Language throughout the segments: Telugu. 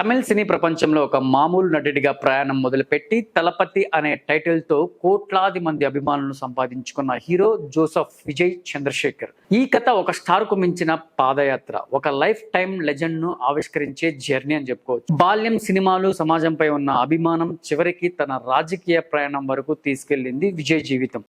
తమిళ సినీ ప్రపంచంలో ఒక మామూలు నటుడిగా ప్రయాణం మొదలుపెట్టి తలపతి అనే టైటిల్తో కోట్లాది మంది అభిమానులను సంపాదించుకున్న హీరో జోసెఫ్ విజయ్ చంద్రశేఖర్. ఈ కథ ఒక స్టార్ కు మించిన పాదయాత్ర, ఒక లైఫ్ టైం లెజెండ్ ను ఆవిష్కరించే జర్నీ అని చెప్పుకోవచ్చు. బాల్యం, సినిమాలు, సమాజంపై ఉన్న అభిమానం చివరికి తన రాజకీయ ప్రయాణం వరకు తీసుకెళ్లింది విజయ్ జీవితం.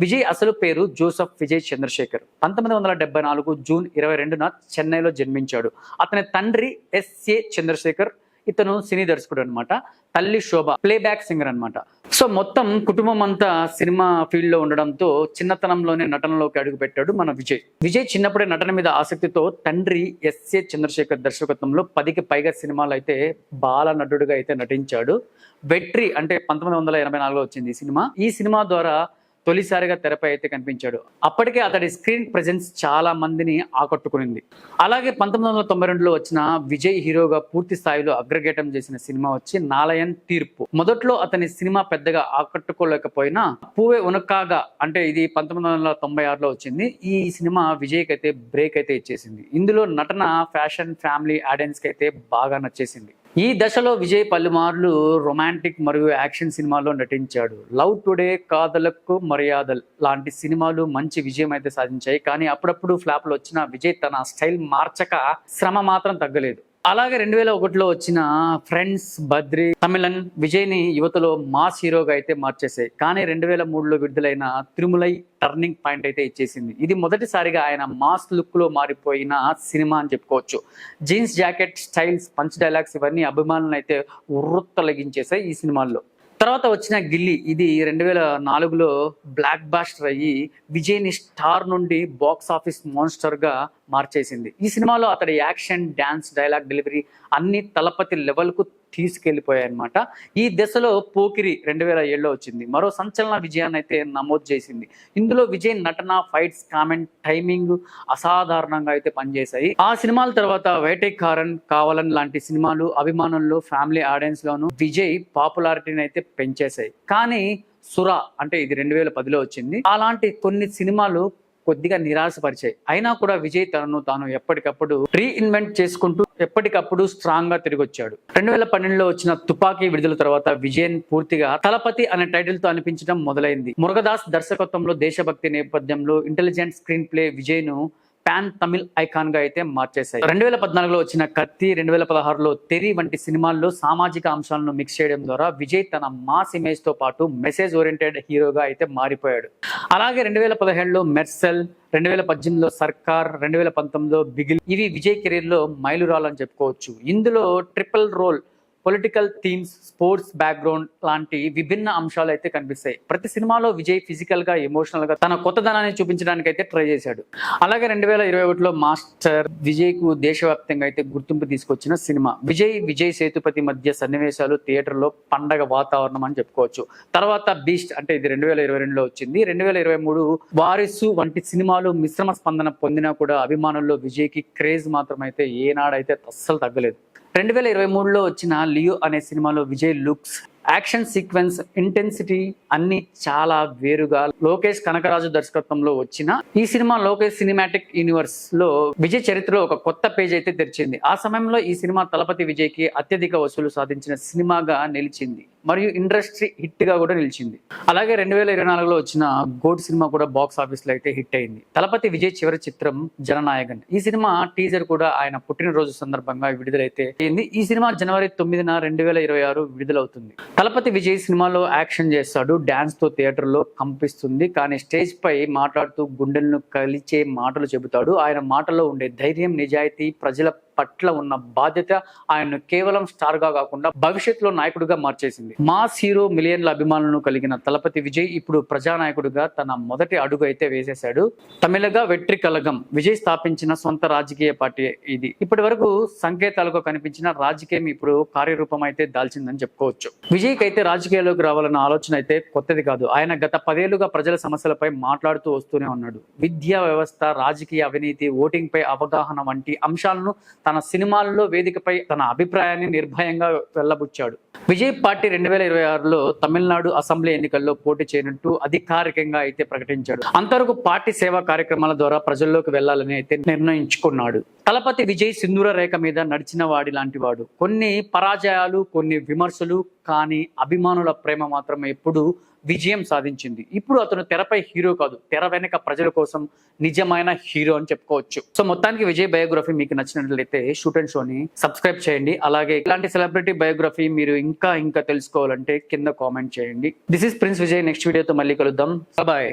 విజయ్ అసలు పేరు జోసెఫ్ విజయ్ చంద్రశేఖర్. 1974 జూన్ 22న చెన్నైలో జన్మించాడు. అతని తండ్రి ఎస్ఏ చంద్రశేఖర్, ఇతను సినీ దర్శకుడు అనమాట. తల్లి శోభ ప్లేబ్యాక్ సింగర్ అనమాట. సో మొత్తం కుటుంబం అంతా సినిమా ఫీల్డ్ లో ఉండడంతో చిన్నతనంలోనే నటనలోకి అడుగు పెట్టాడు మన విజయ్. విజయ్ చిన్నప్పుడే నటన మీద ఆసక్తితో తండ్రి ఎస్ఏ చంద్రశేఖర్ దర్శకత్వంలో 10కి పైగా సినిమాలు అయితే బాల నటుడుగా అయితే నటించాడు. వెట్రి అంటే 1984లో వచ్చింది ఈ సినిమా. ఈ సినిమా ద్వారా తొలిసారిగా తెరపై అయితే కనిపించాడు. అప్పటికే అతడి స్క్రీన్ ప్రెజెన్స్ చాలా మందిని ఆకట్టుకునింది. అలాగే 1992లో వచ్చిన విజయ్ హీరోగా పూర్తి స్థాయిలో అగ్రగేటం చేసిన సినిమా వచ్చి నాలయన్ తీర్పు. మొదట్లో అతని సినిమా పెద్దగా ఆకట్టుకోలేకపోయినా పూవే ఉనక్కాగా అంటే ఇది 1996లో వచ్చింది. ఈ సినిమా విజయ్కి అయితే బ్రేక్ అయితే ఇచ్చేసింది. ఇందులో నటన, ఫ్యాషన్, ఫ్యామిలీ ఆడియన్స్ కి అయితే బాగా నచ్చేసింది. ఈ దశలో విజయ్ పలుమార్లు రొమాంటిక్ మరియు యాక్షన్ సినిమాల్లో నటించాడు. లవ్ టుడే, కాదలకు మర్యాదల్ లాంటి సినిమాలు మంచి విజయం అయితే సాధించాయి. కానీ అప్పుడప్పుడు ఫ్లాప్లు వచ్చిన విజయ్ తన స్టైల్ మార్చక శ్రమ మాత్రం తగ్గలేదు. అలాగే 2001లో వచ్చిన ఫ్రెండ్స్, బద్రి, తమిళన్ విజయ్ని యువతలో మాస్ హీరోగా అయితే మార్చేసాయి. కానీ 2003లో విడుదలైన తిరుమలై టర్నింగ్ పాయింట్ అయితే ఇచ్చేసింది. ఇది మొదటిసారిగా ఆయన మాస్ లుక్ లో మారిపోయిన సినిమా అని చెప్పుకోవచ్చు. Jeans jacket styles, punch dialogues ఇవన్నీ అభిమానులను అయితే ఉర్రూతలగించేసాయి ఈ సినిమాల్లో. తర్వాత వచ్చిన గిల్లీ, ఇది 2004లో బ్లాక్ బాస్టర్ అయ్యి విజయ్ని స్టార్ నుండి బాక్స్ ఆఫీస్ మాన్స్టర్ గా మార్చేసింది. ఈ సినిమాలో అతడి యాక్షన్, డాన్స్, డైలాగ్ డెలివరీ అన్ని తలపతి లెవెల్ కు తీసుకెళ్లిపోయాయి అనమాట. ఈ దశలో పోకిరి 2007లో వచ్చింది. మరో సంచలన విజయాన్ని అయితే నమోదు చేసింది. ఇందులో విజయ్ నటన, ఫైట్స్, కామెంట్, టైమింగ్ అసాధారణంగా అయితే పనిచేశాయి. ఆ సినిమాల తర్వాత వేటైకారన్, కావాలన్ లాంటి సినిమాలు అభిమానుల్లో, ఫ్యామిలీ ఆడియన్స్ లోను విజయ్ పాపులారిటీని అయితే పెంచేశాయి. కానీ సురా అంటే ఇది 2010లో వచ్చింది. అలాంటి కొన్ని సినిమాలు కొద్దిగా నిరాశపరిచాయి. అయినా కూడా విజయ్ తనను తాను ఎప్పటికప్పుడు రీఇన్వెంట్ చేసుకుంటూ ఎప్పటికప్పుడు స్ట్రాంగ్ గా తిరిగి వచ్చాడు. 2012లో వచ్చిన తుపాకీ విడుదల తర్వాత విజయ్ పూర్తిగా తలపతి అనే టైటిల్ తో అనిపించడం మొదలైంది. మురుగదాస్ దర్శకత్వంలో దేశభక్తి నేపథ్యంలో ఇంటెలిజెంట్ స్క్రీన్ ప్లే విజయ్ ను పాన్ తమిళ్ ఐకాన్ గా అయితే మార్చేశాయి. 2014లో వచ్చిన కత్తి, 2016లో తెరి వంటి సినిమాల్లో సామాజిక అంశాలను మిక్స్ చేయడం ద్వారా విజయ్ తన మాస్ ఇమేజ్ తో పాటు మెసేజ్ ఓరియంటెడ్ హీరోగా అయితే మారిపోయాడు. అలాగే 2017లో మెర్సెల్, 2018లో సర్కార్, 2019లో బిగిల్ ఇవి విజయ్ కెరీర్ లో మైలురాలని చెప్పుకోవచ్చు. ఇందులో triple role, political themes, sports background లాంటి విభిన్న అంశాలు అయితే కనిపిస్తాయి. ప్రతి సినిమాలో విజయ్ ఫిజికల్ గా, ఎమోషనల్ గా తన కొత్తదనాన్ని చూపించడానికి అయితే ట్రై చేశాడు. అలాగే 2021లో మాస్టర్ విజయ్ కు దేశవ్యాప్తంగా అయితే గుర్తింపు తీసుకొచ్చిన సినిమా. విజయ్ సేతుపతి మధ్య సన్నివేశాలు థియేటర్ లో పండగ వాతావరణం అని చెప్పుకోవచ్చు. తర్వాత బీస్ట్ అంటే ఇది 2022లో వచ్చింది. 2023 వారిసు వంటి సినిమాలు మిశ్రమ స్పందన పొందినా కూడా అభిమానుల్లో విజయ్ కి క్రేజ్ మాత్రం అయితే ఏనాడైతే అస్సలు తగ్గలేదు. 2023లో వచ్చిన లియో అనే సినిమాలో Vijay looks, action sequence, intensity అన్ని చాలా వేరుగా లోకేష్ కనకరాజు దర్శకత్వంలో వచ్చిన ఈ సినిమా లోకేష్ సినిమాటిక్ యూనివర్స్ లో విజయ్ చరిత్రలో ఒక కొత్త పేజ్ అయితే తెరిచింది. ఆ సమయంలో ఈ సినిమా తలపతి విజయ్ కి అత్యధిక వసూలు సాధించిన సినిమాగా నిలిచింది మరియు ఇండస్ట్రీ హిట్ గా కూడా నిలిచింది. అలాగే 2024లో వచ్చిన గోడ్ సినిమా కూడా బాక్స్ ఆఫీస్ లో అయితే హిట్ అయింది. తలపతి విజయ్ చివరి చిత్రం జననాయకన్. ఈ సినిమా టీజర్ కూడా ఆయన పుట్టినరోజు సందర్భంగా విడుదలైతే అయింది. ఈ సినిమా జనవరి 9న 2026 విడుదలవుతుంది. తలపతి విజయ్ సినిమాలో యాక్షన్ చేస్తాడు, డాన్స్ తో థియేటర్ లో కంపిస్తుంది. కానీ స్టేజ్ పై మాట్లాడుతూ గుండెలను కలిచే మాటలు చెబుతాడు. ఆయన మాటలో ఉండే ధైర్యం, నిజాయితీ ప్రజల పట్ల ఉన్న బాధ్యత ఆయన్ను కేవలం స్టార్ గా కాకుండా భవిష్యత్తులో నాయకుడిగా మార్చేసింది. మాస్ హీరో, మిలియన్ల అభిమానులను కలిగిన తలపతి విజయ్ ఇప్పుడు ప్రజానాయకుడిగా తన మొదటి అడుగు అయితే వేసేశాడు. తమిళగా వెట్రి కలగం విజయ్ స్థాపించిన సొంత రాజకీయ పార్టీ ఇది. ఇప్పటి వరకు సంకేతాలకు కనిపించిన రాజకీయం ఇప్పుడు కార్యరూపం అయితే దాల్చిందని చెప్పుకోవచ్చు. విజయ్కి అయితే రాజకీయాల్లోకి రావాలన్న ఆలోచన అయితే కొత్తది కాదు. ఆయన గత 10 ఏళ్లుగా ప్రజల సమస్యలపై మాట్లాడుతూ వస్తూనే ఉన్నాడు. విద్యా వ్యవస్థ, రాజకీయ అవినీతి, ఓటింగ్ పై అవగాహన వంటి అంశాలను తన సినిమాల్లో వేదికపై తన అభిప్రాయాన్ని నిర్భయంగా వెల్లబుచ్చాడు. విజయ్ పార్టీ 2026లో తమిళనాడు అసెంబ్లీ ఎన్నికల్లో పోటీ చేయనుంటూ అధికారికంగా అయితే ప్రకటించాడు. అంతవరకు పార్టీ సేవా కార్యక్రమాల ద్వారా ప్రజల్లోకి వెళ్లాలని అయితే నిర్ణయించుకున్నాడు. తలపతి విజయ్ సింధూర రేఖ మీద నడిచిన వాడి లాంటి వాడు. కొన్ని పరాజయాలు, కొన్ని విమర్శలు, కానీ అభిమానుల ప్రేమ మాత్రం ఎప్పుడు విజయం సాధించింది. ఇప్పుడు అతను తెరపై హీరో కాదు, తెర వెనక ప్రజల కోసం నిజమైన హీరో అని చెప్పుకోవచ్చు. సో మొత్తానికి విజయ్ బయోగ్రఫీ మీకు నచ్చినట్లయితే షూట్ అండ్ షోని సబ్స్క్రైబ్ చేయండి. అలాగే ఇలాంటి సెలబ్రిటీ బయోగ్రఫీ మీరు ఇంకా తెలుసుకోవాలంటే కింద కామెంట్ చేయండి. This is prince Vijay. Next వీడియోతో మళ్ళీ కలుద్దాం. బాయ్.